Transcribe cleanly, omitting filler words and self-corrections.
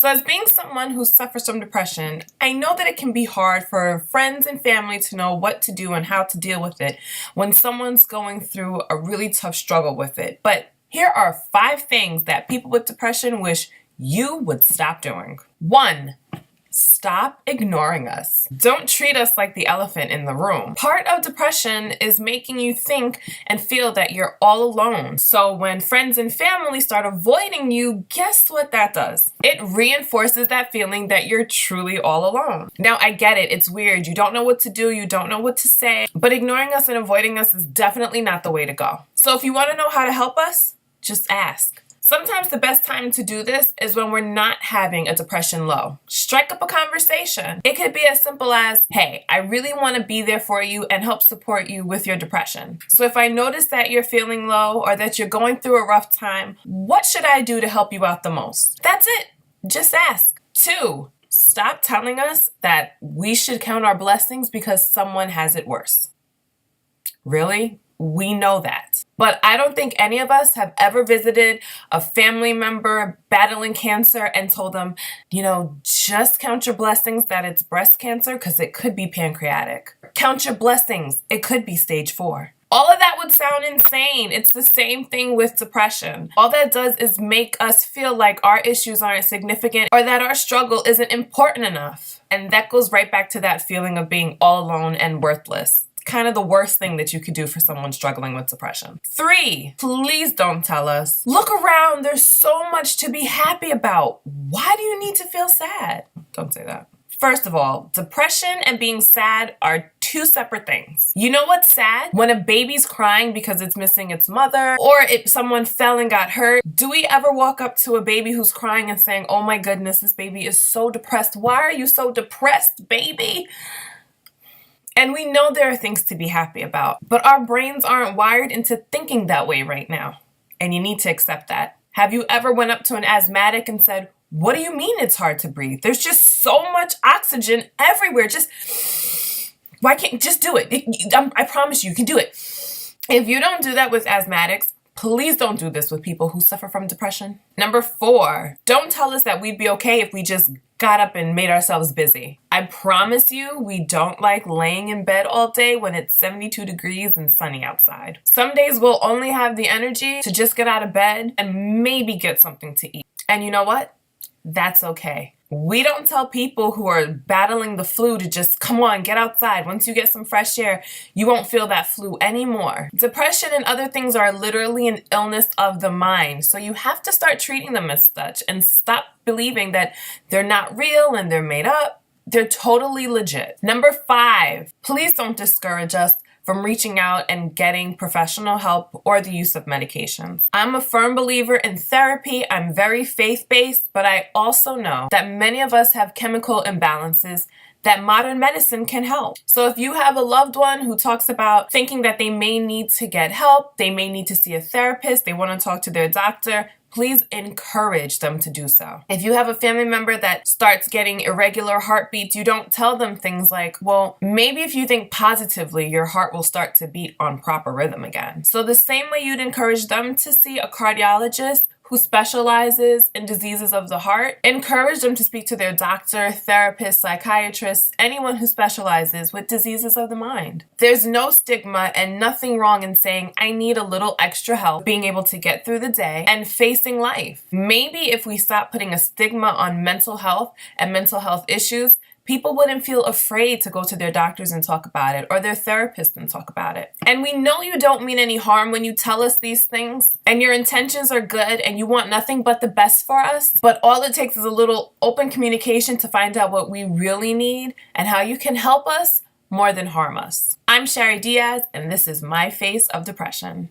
So as being someone who suffers from depression, I know that it can be hard for friends and family to know what to do and how to deal with it when someone's going through a really tough struggle with it. But here are 5 things that people with depression wish you would stop doing. 1. Stop ignoring us. Don't treat us like the elephant in the room. Part of depression is making you think and feel that you're all alone. So when friends and family start avoiding you, guess what that does? It reinforces that feeling that you're truly all alone. Now, I get it. It's weird. You don't know what to do. You don't know what to say. But ignoring us and avoiding us is definitely not the way to go. So if you want to know how to help us, just ask. Sometimes the best time to do this is when we're not having a depression low. Strike up a conversation. It could be as simple as, hey, I really want to be there for you and help support you with your depression. So if I notice that you're feeling low or that you're going through a rough time, what should I do to help you out the most? That's it. Just ask. 2, stop telling us that we should count our blessings because someone has it worse. Really? We know that. But I don't think any of us have ever visited a family member battling cancer and told them, just count your blessings that it's breast cancer because it could be pancreatic. Count your blessings. It could be stage 4. All of that would sound insane. It's the same thing with depression. All that does is make us feel like our issues aren't significant or that our struggle isn't important enough. And that goes right back to that feeling of being all alone and worthless. Kind of the worst thing that you could do for someone struggling with depression. 3, please don't tell us. Look around, there's so much to be happy about. Why do you need to feel sad? Don't say that. First of all, depression and being sad are 2 separate things. You know what's sad? When a baby's crying because it's missing its mother, or if someone fell and got hurt. Do we ever walk up to a baby who's crying and saying, oh my goodness, this baby is so depressed. Why are you so depressed, baby? And we know there are things to be happy about, but our brains aren't wired into thinking that way right now. And you need to accept that. Have you ever went up to an asthmatic and said, what do you mean it's hard to breathe? There's just so much oxygen everywhere. Why can't you just do it? I promise you can do it. If you don't do that with asthmatics, please don't do this with people who suffer from depression. Number 4, don't tell us that we'd be okay if we just got up and made ourselves busy. I promise you, we don't like laying in bed all day when it's 72 degrees and sunny outside. Some days we'll only have the energy to just get out of bed and maybe get something to eat. And you know what? That's okay. We don't tell people who are battling the flu to just come on, get outside. Once you get some fresh air, you won't feel that flu anymore. Depression and other things are literally an illness of the mind. So you have to start treating them as such and stop believing that they're not real and they're made up. They're totally legit. Number 5, please don't discourage us from reaching out and getting professional help or the use of medication. I'm a firm believer in therapy. I'm very faith-based, but I also know that many of us have chemical imbalances that modern medicine can help. So if you have a loved one who talks about thinking that they may need to get help, they may need to see a therapist, they want to talk to their doctor, please encourage them to do so. If you have a family member that starts getting irregular heartbeats, you don't tell them things like, well, maybe if you think positively, your heart will start to beat on proper rhythm again. So the same way you'd encourage them to see a cardiologist who specializes in diseases of the heart, encourage them to speak to their doctor, therapist, psychiatrist, anyone who specializes with diseases of the mind. There's no stigma and nothing wrong in saying, I need a little extra help being able to get through the day and facing life. Maybe if we stop putting a stigma on mental health and mental health issues, people wouldn't feel afraid to go to their doctors and talk about it or their therapist and talk about it. And we know you don't mean any harm when you tell us these things and your intentions are good and you want nothing but the best for us. But all it takes is a little open communication to find out what we really need and how you can help us more than harm us. I'm Shari Diaz and this is My Face of Depression.